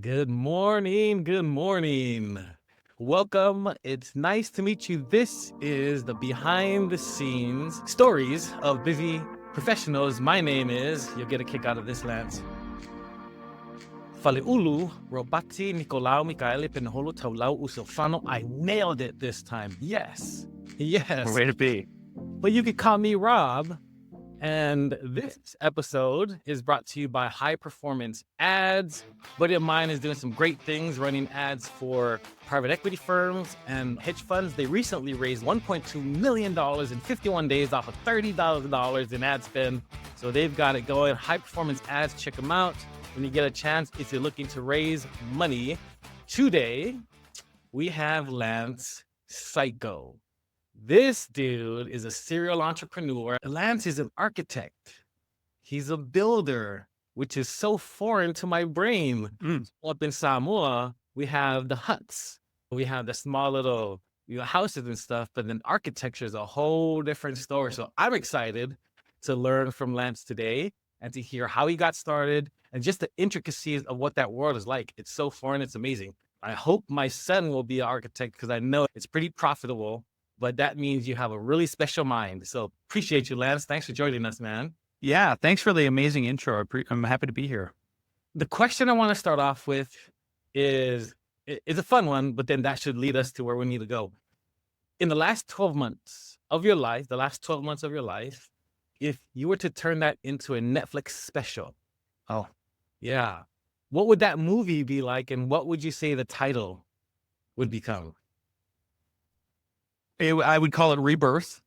Good morning. Good morning. Welcome. It's nice to meet you. This is the behind the scenes stories of busy professionals. My name is, you'll get a kick out of this, Lance. Faleulu, Robati, Nicolau, Mikaeli, Penholo, Taulau, Usilfano. I nailed it this time. Yes. Yes. Way to be. But you could call me Rob. And this episode is brought to you by High Performance Ads. A buddy of mine is doing some great things running ads for private equity firms and hedge funds. They recently raised $1.2 million in 51 days off of $30,000 in ad spend. So they've got it going. High Performance Ads, check them out when you get a chance. If you're looking to raise money today, we have Lance Cayko. This dude is a serial entrepreneur. Lance is an architect. He's a builder, which is so foreign to my brain. Up in Samoa, we have the huts. We have the small little houses and stuff, but then architecture is a whole different story. So I'm excited to learn from Lance today and to hear how he got started and just the intricacies of what that world is like. It's so foreign. It's amazing. I hope my son will be an architect because I know it's pretty profitable. But that means you have a really special mind. So appreciate you, Lance. Thanks for joining us, man. Yeah, thanks for the amazing intro. I'm happy to be here. The question I want to start off with is a fun one, but then that should lead us to where we need to go. In the last 12 months of your life, if you were to turn that into a Netflix special, yeah, what would that movie be like? And what would you say the title would become? I would call it Rebirth.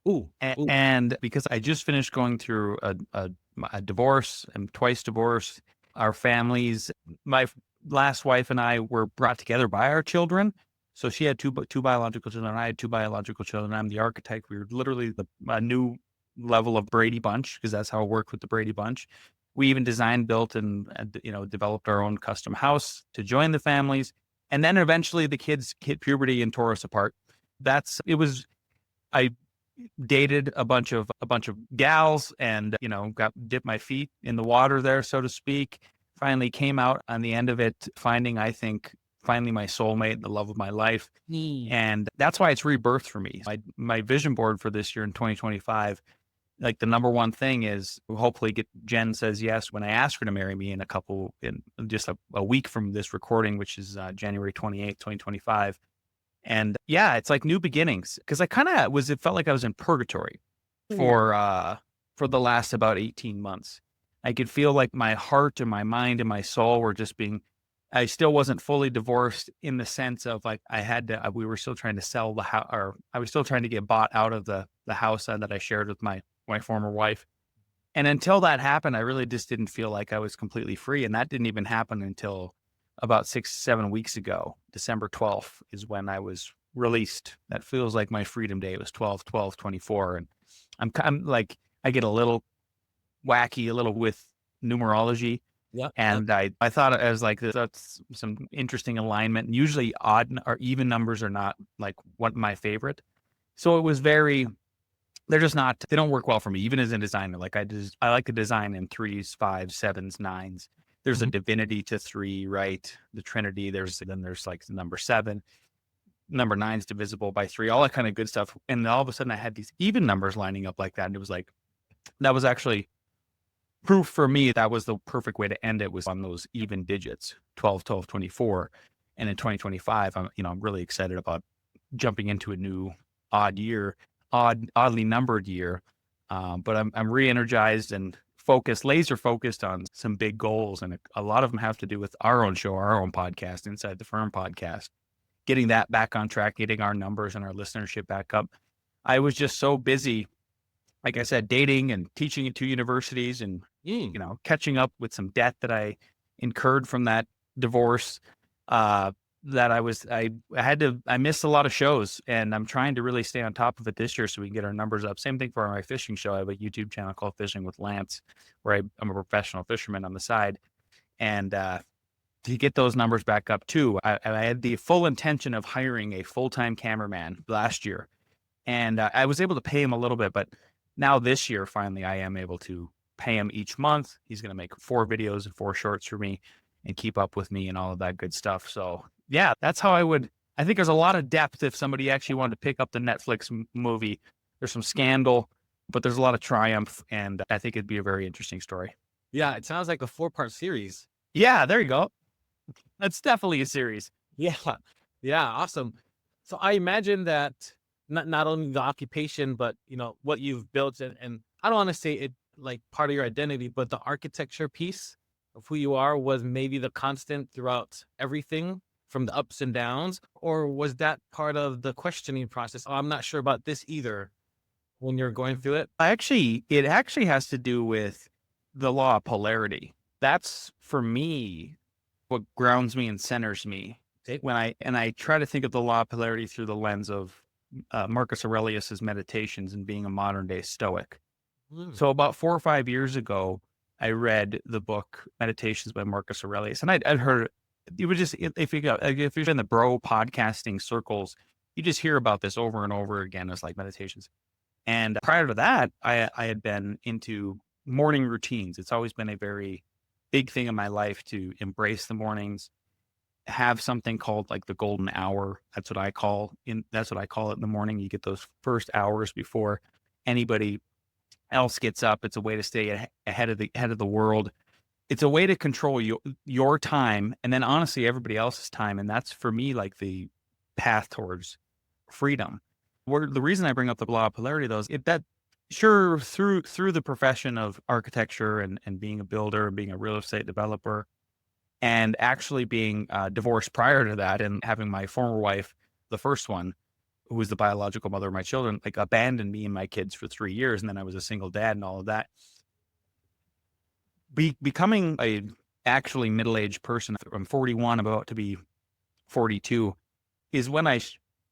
Ooh. And because I just finished going through a divorce, and twice divorced. Our families, my last wife and I were brought together by our children. So she had two biological children. I had two biological children. I'm the architect. We were literally a new level of Brady Bunch because that's how it worked with the Brady Bunch. We even designed, built, and developed our own custom house to join the families. And then eventually the kids hit puberty and tore us apart. I dated a bunch of gals and, dipped my feet in the water there, so to speak. Finally came out on the end of it, finding my soulmate, the love of my life. And that's why it's Rebirth for me. My vision board for this year in 2025, like the number one thing is hopefully Jen says yes when I ask her to marry me in just a week from this recording, which is January 28th, 2025. And yeah, it's like new beginnings because it felt like I was in purgatory for the last about 18 months. I could feel like my heart and my mind and my soul were I still wasn't fully divorced in the sense of like we were still trying to sell the house, or I was still trying to get bought out of the house that I shared with my former wife. And until that happened, I really just didn't feel like I was completely free. And that didn't even happen until about 6-7 weeks ago. December 12th is when I was released. That feels like my freedom day. It was 12/12/24. And I'm like, I get a little wacky, a little with numerology. Yeah. And I thought I was like, that's some interesting alignment. And usually odd or even numbers are not like what my favorite. So it was they don't work well for me, even as a designer. Like I like to design in 3s, 5s, 7s, 9s. There's a divinity to 3, right? The Trinity. There's like the number 7, number 9 is divisible by 3, all that kind of good stuff. And all of a sudden I had these even numbers lining up like that. And it was like, that was actually proof for me. That was the perfect way to end it, was on those even digits, 12/12/24. And in 2025, I'm really excited about jumping into a new oddly numbered year. But I'm re-energized and laser focused on some big goals. And a lot of them have to do with our own show, our own podcast, Inside the Firm podcast, getting that back on track, getting our numbers and our listenership back up. I was just so busy, like I said, dating and teaching at 2 universities and, catching up with some debt that I incurred from that divorce, that I missed a lot of shows, and I'm trying to really stay on top of it this year so we can get our numbers up. Same thing for my fishing show. I have a YouTube channel called Fishing with Lance, where I'm a professional fisherman on the side. And to get those numbers back up too, I had the full intention of hiring a full-time cameraman last year. And I was able to pay him a little bit, but now this year, finally, I am able to pay him each month. He's going to make 4 videos and 4 shorts for me. and keep up with me and all of that good stuff. So yeah, that's how I think there's a lot of depth if somebody actually wanted to pick up the Netflix movie. There's some scandal, but there's a lot of triumph, and I think it'd be a very interesting story. Yeah, it sounds like a 4-part series. Yeah, there you go. That's definitely a series. Yeah. Yeah, awesome. So I imagine that not only the occupation, but what you've built, and I don't want to say it like part of your identity, but the architecture piece of who you are was maybe the constant throughout everything from the ups and downs, or was that part of the questioning process? Oh, I'm not sure about this either when you're going through it. It actually has to do with the law of polarity. That's for me what grounds me and centers me. Okay. When I try to think of the law of polarity through the lens of Marcus Aurelius's Meditations and being a modern day Stoic. So about 4 or 5 years ago, I read the book Meditations by Marcus Aurelius, and I'd heard you would just if you're in the bro podcasting circles, you just hear about this over and over again as like meditations. And prior to that, I had been into morning routines. It's always been a very big thing in my life to embrace the mornings, have something called like the golden hour. That's what I call it in the morning. You get those first hours before anybody else gets up. It's a way to stay ahead of the world. It's a way to control your time, and then honestly everybody else's time. And that's for me like the path towards freedom. The reason I bring up the law of polarity though is sure through the profession of architecture and being a builder and being a real estate developer, and actually being divorced prior to that, and having my former wife, the first one, who was the biological mother of my children, like abandoned me and my kids for 3 years, and then I was a single dad and all of that. Becoming a actually middle-aged person, I'm 41, about to be 42, is when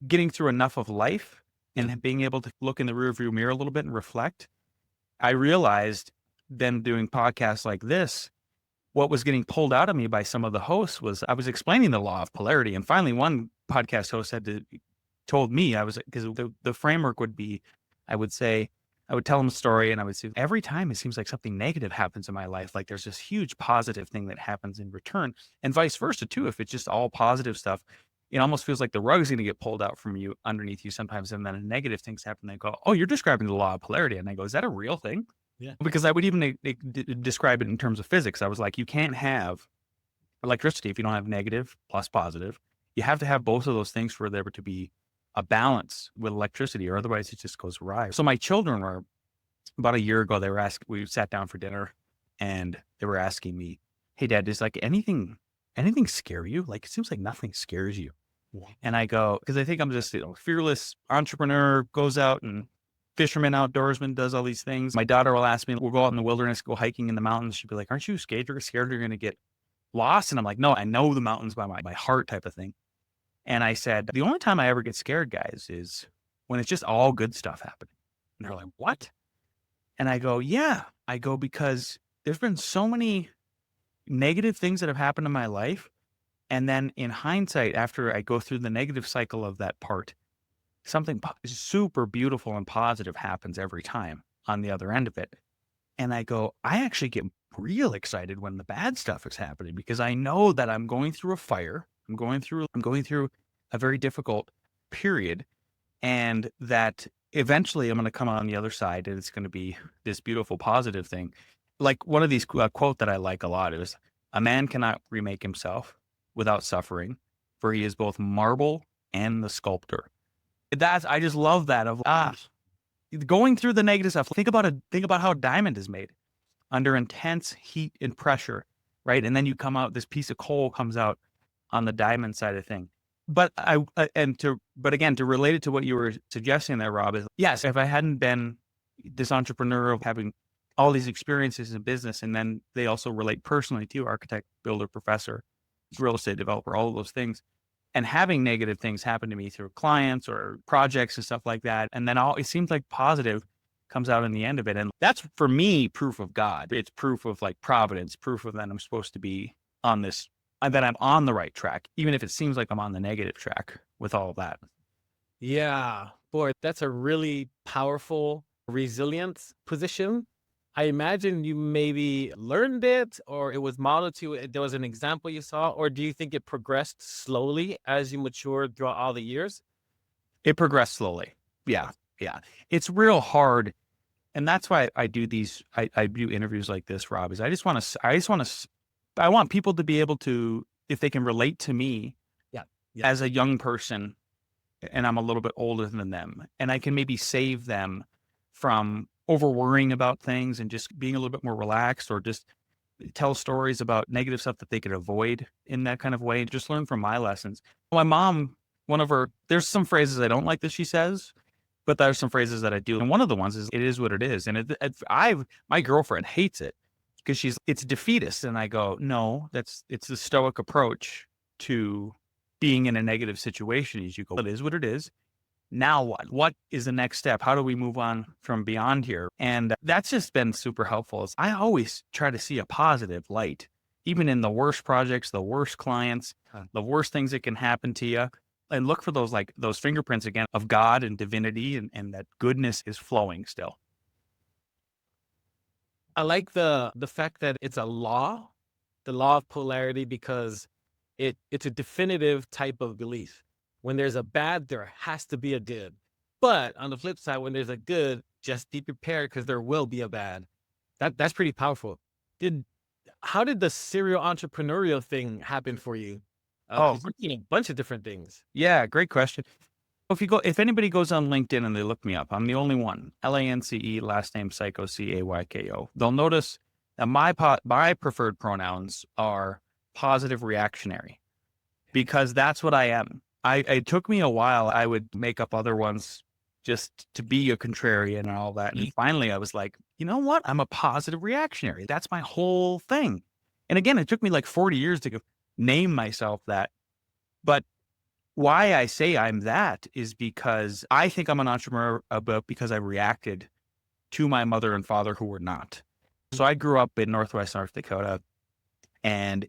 getting through enough of life and being able to look in the rearview mirror a little bit and reflect. I realized then doing podcasts like this, what was getting pulled out of me by some of the hosts was I was explaining the law of polarity. And finally, one podcast host told me, because the framework would be, I would tell them a story, and I would say, every time it seems like something negative happens in my life, like there's this huge positive thing that happens in return, and vice versa too. If it's just all positive stuff, it almost feels like the rug is going to get pulled out from you underneath you sometimes. And then negative things happen. They go, oh, you're describing the law of polarity. And I go, is that a real thing? Yeah. Because I would even describe it in terms of physics. I was like, you can't have electricity if you don't have negative plus positive. You have to have both of those things for there to be a balance with electricity, or otherwise it just goes awry. So my children were, about a year ago, we sat down for dinner, and they were asking me, hey Dad, does like anything scare you? Like, it seems like nothing scares you. Yeah. And I go, because I think I'm just, fearless entrepreneur, goes out and fisherman, outdoorsman, does all these things. My daughter will ask me, we'll go out in the wilderness, go hiking in the mountains. She'd be like, aren't you scared? You're scared you're going to get lost? And I'm like, no, I know the mountains by my heart, type of thing. And I said, the only time I ever get scared, guys, is when it's just all good stuff happening. And they're like, what? And I go, yeah. I go, because there's been so many negative things that have happened in my life. And then in hindsight, after I go through the negative cycle of that part, something super beautiful and positive happens every time on the other end of it. And I go, I actually get real excited when the bad stuff is happening, because I know that I'm going through a fire. I'm going through a very difficult period, and that eventually I'm going to come on the other side, and it's going to be this beautiful, positive thing. Like one of these quote that I like a lot is, a man cannot remake himself without suffering, for he is both marble and the sculptor. I just love that of going through the negative stuff. Think about how a diamond is made under intense heat and pressure, right? And then you come out, this piece of coal comes out on the diamond side of thing. But again, to relate it to what you were suggesting there, Rob, is yes, if I hadn't been this entrepreneur, having all these experiences in business, and then they also relate personally to architect, builder, professor, real estate developer, all of those things, and having negative things happen to me through clients or projects and stuff like that. And then it seems like positive comes out in the end of it. And that's, for me, proof of God. It's proof of like providence, proof of that I'm supposed to be on this, that I'm on the right track, even if it seems like I'm on the negative track with all of that. Yeah, boy, that's a really powerful resilience position. I imagine you maybe learned it or it was modeled to you. There was an example you saw, or do you think it progressed slowly as you matured throughout all the years? It progressed slowly. Yeah. Yeah. It's real hard. And that's why I do these, I do interviews like this, Rob, is I want people to be able to, if they can relate to me Yeah. Yeah. as a young person, and I'm a little bit older than them, and I can maybe save them from over worrying about things and just being a little bit more relaxed, or just tell stories about negative stuff that they could avoid in that kind of way. Just learn from my lessons. My mom, there's some phrases I don't like that she says, but there's some phrases that I do. And one of the ones is, "It is what it is." And my girlfriend hates it because it's defeatist. And I go, no, it's the stoic approach to being in a negative situation. Is you go, it is what it is. Now what? What is the next step? How do we move on from beyond here? And that's just been super helpful. I always try to see a positive light, even in the worst projects, the worst clients, the worst things that can happen to you. And look for those fingerprints again of God and divinity, and that goodness is flowing still. I like the fact that it's a law, the law of polarity, because it's a definitive type of belief. When there's a bad, there has to be a good. But on the flip side, when there's a good, just be prepared because there will be a bad. That's pretty powerful. How did the serial entrepreneurial thing happen for you? Oh, 'Cause you're doing a bunch of different things. yeah, great question. If anybody goes on LinkedIn and they look me up, I'm the only one. Lance, last name Cayko, Cayko. They'll notice that my preferred pronouns are positive reactionary, because that's what I am. It took me a while. I would make up other ones just to be a contrarian and all that. And finally I was like, you know what? I'm a positive reactionary. That's my whole thing. And again, it took me like 40 years to name myself that. But why I say I'm that is because I think I'm an entrepreneur because I reacted to my mother and father who were not. So I grew up in Northwest North Dakota, and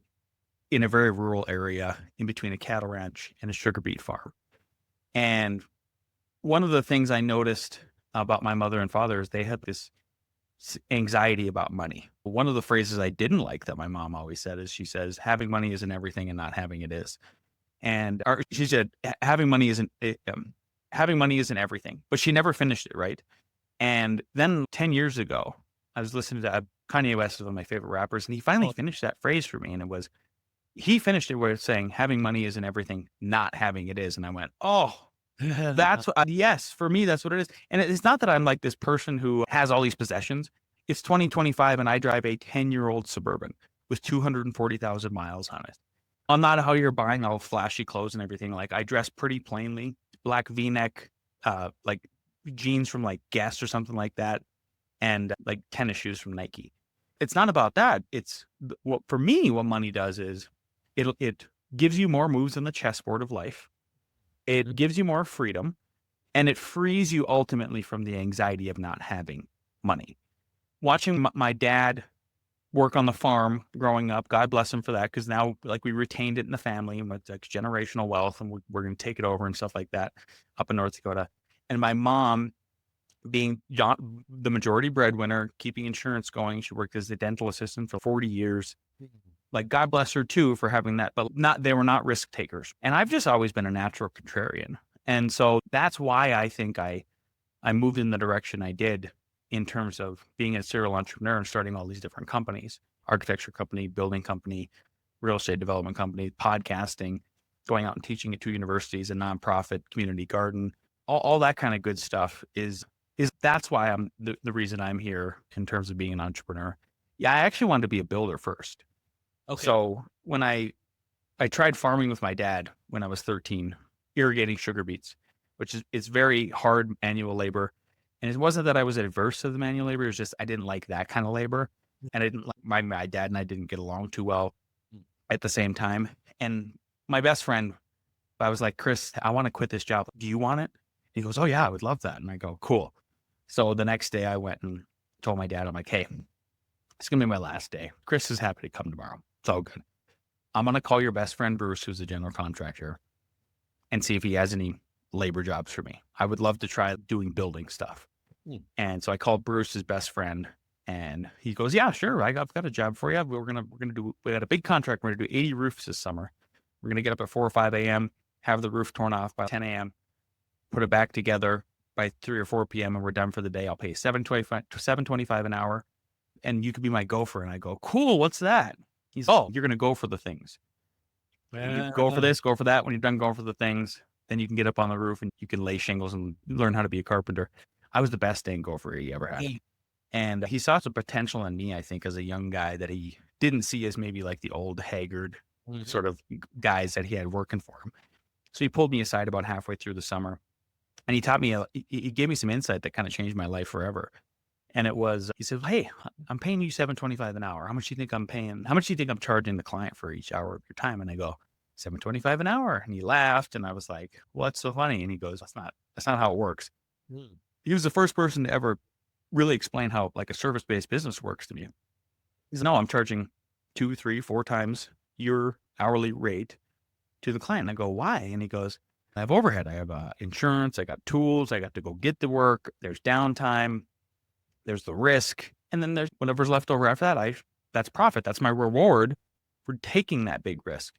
in a very rural area in between a cattle ranch and a sugar beet farm. And one of the things I noticed about my mother and father is they had this anxiety about money. One of the phrases I didn't like that my mom always said is, she says, having money isn't everything and not having it is. And she said, having money isn't everything, but she never finished it. Right. And then 10 years ago, I was listening to Kanye West, is one of my favorite rappers, and he finally finished that phrase for me. And he finished it where it's saying, having money isn't everything, not having it is. And I went, oh, that's what, yes, for me, that's what it is. And it's not that I'm like this person who has all these possessions. It's 2025 and I drive a 10-year-old Suburban with 240,000 miles on it. I'm not how you're buying all flashy clothes and everything. Like, I dress pretty plainly, black V-neck, like jeans from like Guess or something like that, and like tennis shoes from Nike. It's not about that. It's what, for me, what money does is it gives you more moves on the chessboard of life. It gives you more freedom, and it frees you ultimately from the anxiety of not having money. Watching my dad work on the farm growing up, God bless him for that, because now like we retained it in the family, and it's like generational wealth, and we're going to take it over and stuff like that up in North Dakota. And my mom, being the majority breadwinner, keeping insurance going, she worked as a dental assistant for 40 years. Like, God bless her too for having that, but they were not risk takers. And I've just always been a natural contrarian. And so that's why I think I moved in the direction I did in terms of being a serial entrepreneur and starting all these different companies, architecture company, building company, real estate development company, podcasting, going out and teaching at 2 universities, a nonprofit, community garden, all that kind of good stuff is that's why I'm the reason I'm here in terms of being an entrepreneur. Yeah, I actually wanted to be a builder first. Okay. So when I tried farming with my dad when I was 13, irrigating sugar beets, which is very hard manual labor. And it wasn't that I was adverse to the manual labor. It was just I didn't like that kind of labor. And I didn't like my dad and I didn't get along too well at the same time. And my best friend, I was like, Chris, I want to quit this job. Do you want it? He goes, oh yeah, I would love that. And I go, cool. So the next day I went and told my dad, I'm like, hey, it's going to be my last day. Chris is happy to come tomorrow. It's all good. I'm going to call your best friend, Bruce, who's a general contractor, and see if he has any labor jobs for me. I would love to try doing building stuff. And so I called Bruce, his best friend, And he goes, yeah, sure. I've got a job for you. We got a big contract. We're going to do 80 roofs this summer. We're going to get up at 4 or 5 a.m., have the roof torn off by 10 a.m., put it back together by 3 or 4 p.m. and we're done for the day. I'll pay $7.25 an hour and you could be my gopher. And I go, cool. What's that? He's, oh, you're going to go for the things. You go for this, go for that. When you're done going for the things, then you can get up on the roof and you can lay shingles and learn how to be a carpenter. I was the best dang gopher he ever had. And he saw some potential in me, I think, as a young guy that he didn't see as maybe like the old haggard sort of guys that he had working for him. So he pulled me aside about halfway through the summer and he taught me, he gave me some insight that kind of changed my life forever. And it was, he said, hey, I'm paying you $7.25 an hour. How much do you think I'm paying? How much do you think I'm charging the client for each hour of your time? And I go, $7.25 an hour. And he laughed. And I was like, what's so funny? And he goes, that's not how it works. He was the first person to ever really explain how like a service-based business works to me. He said, no, I'm charging 2, 3, 4 times your hourly rate to the client. And I go, why? And he goes, I have overhead. I have insurance. I got tools. I got to go get the work. There's downtime. There's the risk. And then there's whatever's left over after that. That's profit. That's my reward for taking that big risk.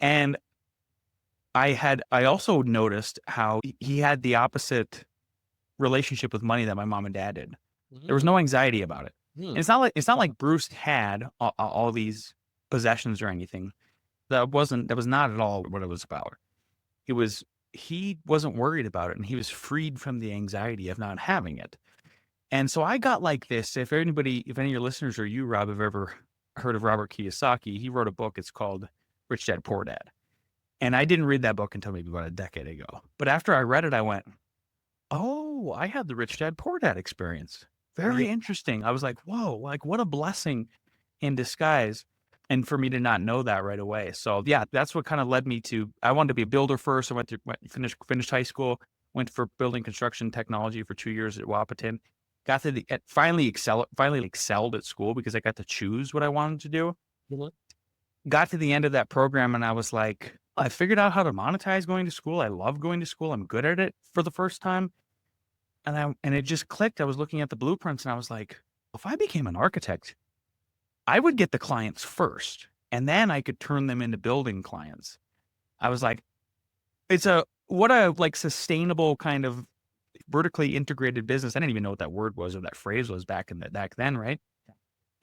And I also noticed how he had the opposite relationship with money that my mom and dad did. There was no anxiety about it. And it's not like Bruce had all these possessions or anything. That was not at all what it was about. He wasn't worried about it and he was freed from the anxiety of not having it. And so I got like this. If any of your listeners or you, Rob, have ever heard of Robert Kiyosaki, he wrote a book. It's called Rich Dad, Poor Dad. And I didn't read that book until maybe about a decade ago. But after I read it, I went, oh, I had the Rich Dad, Poor Dad experience. Very interesting. I was like, whoa, like what a blessing in disguise. And for me to not know that right away. So yeah, that's what kind of led me to, I wanted to be a builder first. I finished high school, went for building construction technology for 2 years at Wahpeton. Got to finally excelled at school because I got to choose what I wanted to do. Got to the end of that program and I was like, I figured out how to monetize going to school. I love going to school. I'm good at it for the first time. And it just clicked. I was looking at the blueprints and I was like, if I became an architect, I would get the clients first and then I could turn them into building clients. I was like, what a like sustainable kind of vertically integrated business. I didn't even know what that word was or that phrase was back then, right?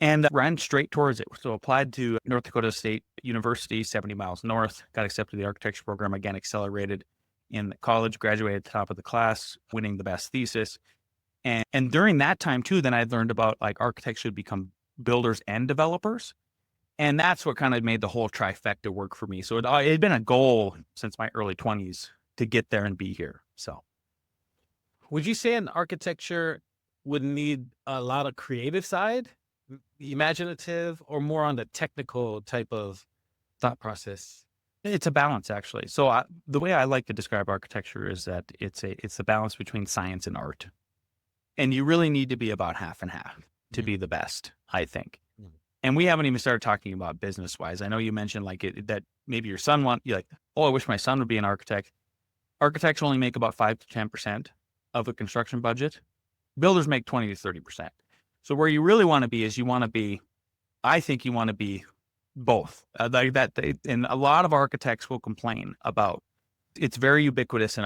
And ran straight towards it. So applied to North Dakota State University, 70 miles north, got accepted to the architecture program, again, accelerated in college, graduated at the top of the class, winning the best thesis. And during that time too, then I learned about like architects should become builders and developers. And that's what kind of made the whole trifecta work for me. So it had been a goal since my early 20s to get there and be here. So. Would you say an architecture would need a lot of creative side, imaginative, or more on the technical type of thought process? It's a balance, actually. So the way I like to describe architecture is that it's the balance between science and art. And you really need to be about half and half to be the best, I think. And we haven't even started talking about business-wise. I know you mentioned like that maybe your son you're like, oh, I wish my son would be an architect. Architects only make about 5 to 10% of a construction budget. Builders make 20 to 30%. So where you really want to be is I think you want to be both. Like that, and a lot of architects will complain about, it's very ubiquitous in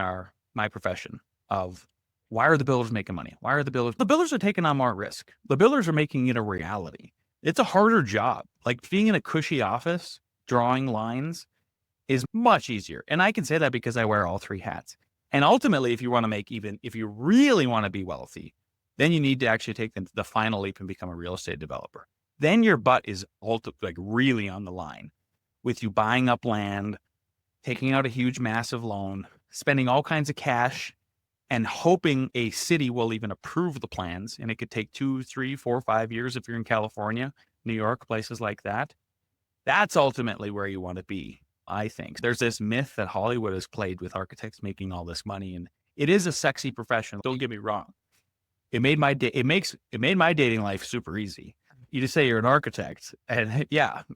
my profession of why are the builders making money? The builders are taking on more risk. The builders are making it a reality. It's a harder job. Like being in a cushy office, drawing lines is much easier. And I can say that because I wear all 3 hats. And ultimately, if you really want to be wealthy, then you need to actually take the final leap and become a real estate developer. Then your butt is like really on the line with you buying up land, taking out a huge, massive loan, spending all kinds of cash, and hoping a city will even approve the plans. And it could take 2, 3, 4, 5 years if you're in California, New York, places like that. That's ultimately where you want to be, I think. There's this myth that Hollywood has played with architects making all this money, and it is a sexy profession. Don't get me wrong. It made my dating life super easy. You just say you're an architect and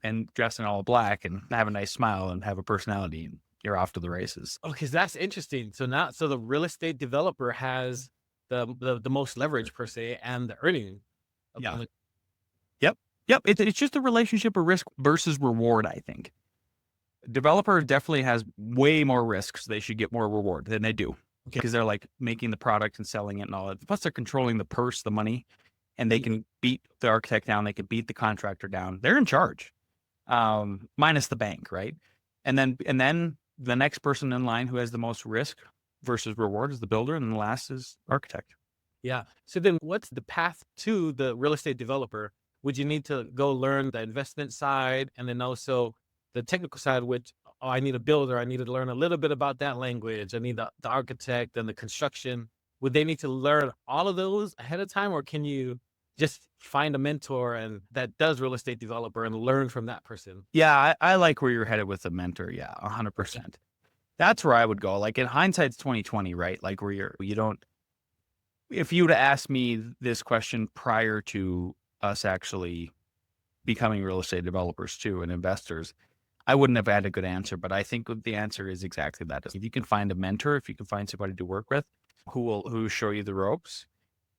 and dress in all black and have a nice smile and have a personality and you're off to the races. Oh, because that's interesting. So the real estate developer has the most leverage per se and the earning Yeah. Yep. Yep. It's just a relationship of risk versus reward, I think. Developer definitely has way more risks. They should get more reward than they do because they're like making the product and selling it and all that. Plus, they're controlling the purse, the money, and they can beat the architect down. They can beat the contractor down. They're in charge, minus the bank, right? And then the next person in line who has the most risk versus reward is the builder, and the last is architect. Yeah. So then what's the path to the real estate developer? Would you need to go learn the investment side and then also the technical side, which, oh, I need a builder. I need to learn a little bit about that language. I need the architect and the construction. Would they need to learn all of those ahead of time, or can you just find a mentor and that does real estate developer and learn from that person? Yeah, I like where you're headed with the mentor. Yeah, 100%. That's where I would go. Like in hindsight's 2020, right? Like where you don't. If you would have asked me this question prior to us actually becoming real estate developers too and investors, I wouldn't have had a good answer. But I think the answer is exactly that. If you can find a mentor, if you can find somebody to work with who show you the ropes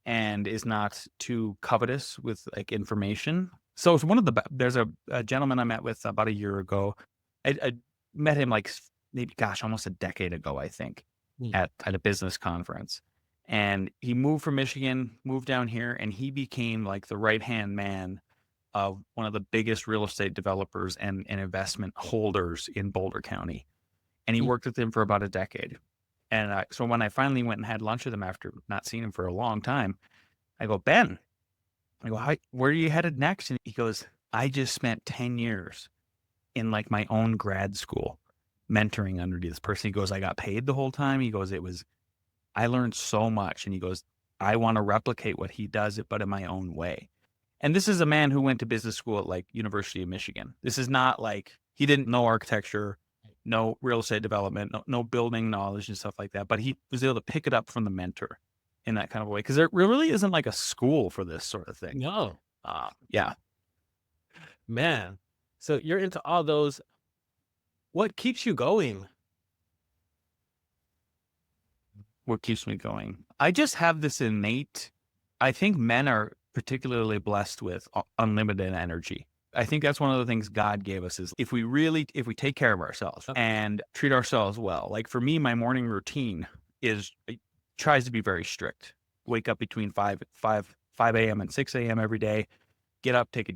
and is not too covetous with like information. So it's there's a gentleman I met with about a year ago. I met him like maybe, almost a decade ago, I think, at a business conference. And he moved from Michigan, moved down here, and he became like the right-hand man of one of the biggest real estate developers and investment holders in Boulder County. And he worked with him for about a decade. And so when I finally went and had lunch with him after not seeing him for a long time, I go, Ben, where are you headed next? And he goes, I just spent 10 years in like my own grad school mentoring under this person. He goes, I got paid the whole time. He goes, I learned so much. And he goes, I want to replicate what he does, but in my own way. And this is a man who went to business school at like University of Michigan. This is not like he didn't know architecture, no real estate development, no building knowledge and stuff like that. But he was able to pick it up from the mentor in that kind of a way. Because there really isn't like a school for this sort of thing. No. Yeah. Man. So you're into all those. What keeps you going? What keeps me going? I just have this innate, I think men are particularly blessed with unlimited energy. I think that's one of the things God gave us is if we take care of ourselves and treat ourselves well. Like for me, my morning routine tries to be very strict. Wake up between 5 a.m. and 6 a.m. every day, get up, drink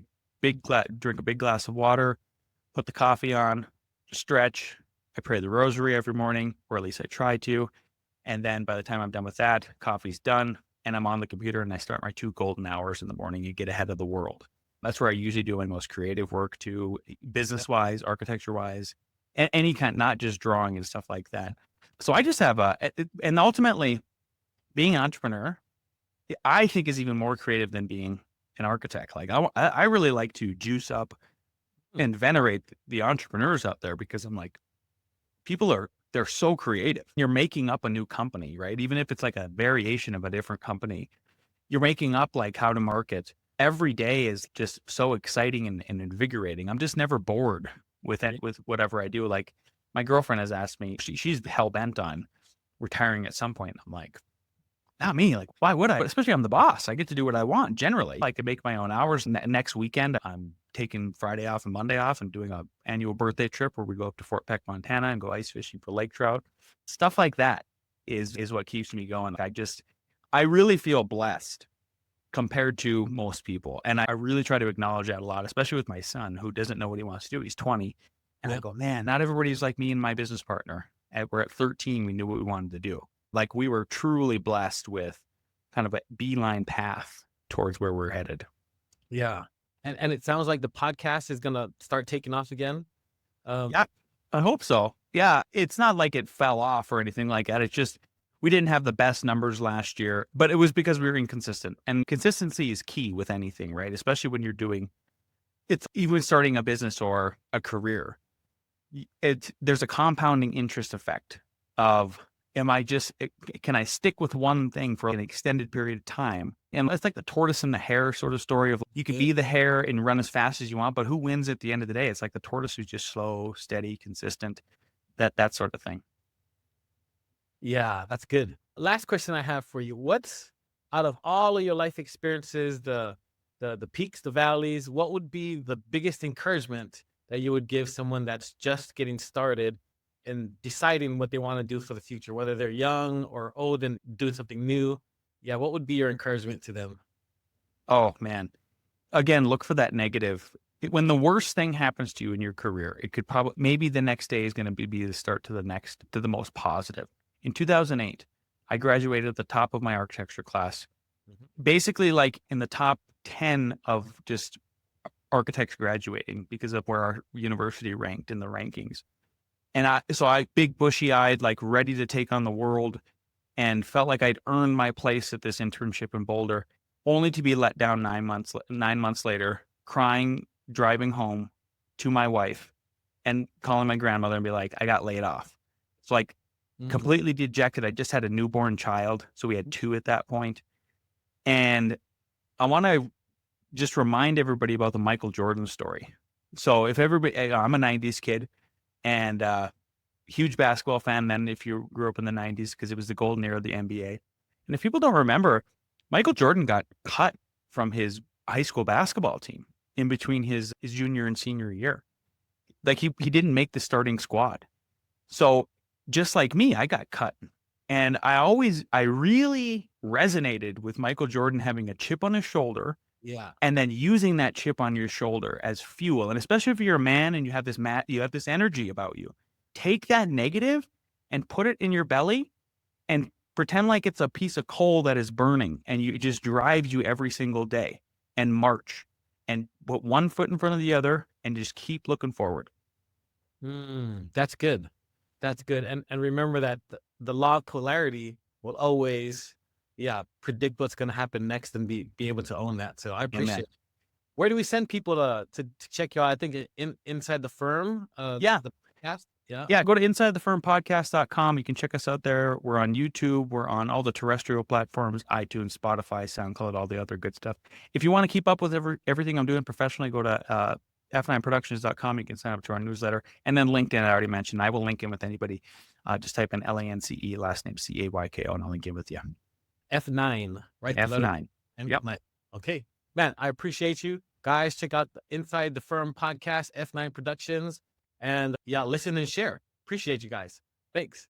a big glass of water, put the coffee on, stretch. I pray the rosary every morning, or at least I try to. And then by the time I'm done with that, coffee's done and I'm on the computer and I start my 2 golden hours in the morning and get ahead of the world. That's where I usually do my most creative work too, business-wise, architecture-wise, any kind, not just drawing and stuff like that. So I just have and ultimately being an entrepreneur, I think is even more creative than being an architect. Like I really like to juice up and venerate the entrepreneurs out there because I'm like, they're so creative. You're making up a new company, right? Even if it's like a variation of a different company, you're making up like how to market. Every day is just so exciting and invigorating. I'm just never bored with it, with whatever I do. Like my girlfriend has asked me, she's hell bent on retiring at some point. I'm like, not me. Like, why would I? But especially I'm the boss. I get to do what I want generally. I can make my own hours. Next weekend, I'm taking Friday off and Monday off and doing an annual birthday trip where we go up to Fort Peck, Montana and go ice fishing for lake trout. Stuff like that is what keeps me going. I really feel blessed compared to most people. And I really try to acknowledge that a lot, especially with my son who doesn't know what he wants to do. He's 20. And I go, man, not everybody's like me and my business partner. We're at 13. We knew what we wanted to do. Like we were truly blessed with kind of a beeline path towards where we're headed. Yeah. And it sounds like the podcast is going to start taking off again. Yeah, I hope so. Yeah. It's not like it fell off or anything like that. It's just, we didn't have the best numbers last year, but it was because we were inconsistent, and consistency is key with anything, right? Especially when you're it's even starting a business or a career. There's a compounding interest effect of, can I stick with one thing for an extended period of time? And it's like the tortoise and the hare sort of story of you can be the hare and run as fast as you want, but who wins at the end of the day? It's like the tortoise who's just slow, steady, consistent, that sort of thing. Yeah, that's good. Last question I have for you. What's out of all of your life experiences, the the peaks, the valleys. What would be the biggest encouragement that you would give someone that's just getting started and deciding what they want to do for the future, whether they're young or old and doing something new? Yeah, what would be your encouragement to them? Oh man. Again, look for that negative. When the worst thing happens to you in your career, it could probably, maybe the next day is going to be the start to the most positive. In 2008, I graduated at the top of my architecture class, basically like in the top 10 of just architects graduating because of where our university ranked in the rankings. And I big bushy eyed, like ready to take on the world, and felt like I'd earned my place at this internship in Boulder, only to be let down 9 months later, crying, driving home to my wife and calling my grandmother and be like, I got laid off. So like completely dejected. I just had a newborn child. So we had two at that point. And I want to just remind everybody about the Michael Jordan story. So if everybody, I'm a 90s kid and huge basketball fan then if you grew up in the 90s because it was the golden era of the NBA. And if people don't remember, Michael Jordan got cut from his high school basketball team in between his junior and senior year. Like he didn't make the starting squad. So just like me, I got cut. And I really resonated with Michael Jordan having a chip on his shoulder. Yeah. And then using that chip on your shoulder as fuel. And especially if you're a man and you have this energy about you, take that negative and put it in your belly and pretend like it's a piece of coal that is burning and it just drives you every single day, and march and put one foot in front of the other and just keep looking forward. That's good. That's good. And remember that the law of polarity will always, predict what's going to happen next and be able to own that. So I appreciate it. Where do we send people to check you out? I think Inside the Firm. The podcast. Yeah, go to InsideTheFirmPodcast.com. You can check us out there. We're on YouTube. We're on all the terrestrial platforms, iTunes, Spotify, SoundCloud, all the other good stuff. If you want to keep up with everything I'm doing professionally, go to F9Productions.com. You can sign up to our newsletter. And then LinkedIn, I already mentioned. I will link in with anybody. Just type in LANCE, last name CAYKO, and I'll link in with you. F9, right? F9. Yep. Okay. Man, I appreciate you. Guys, check out the Inside the Firm podcast, F9 Productions. And listen and share. Appreciate you guys. Thanks.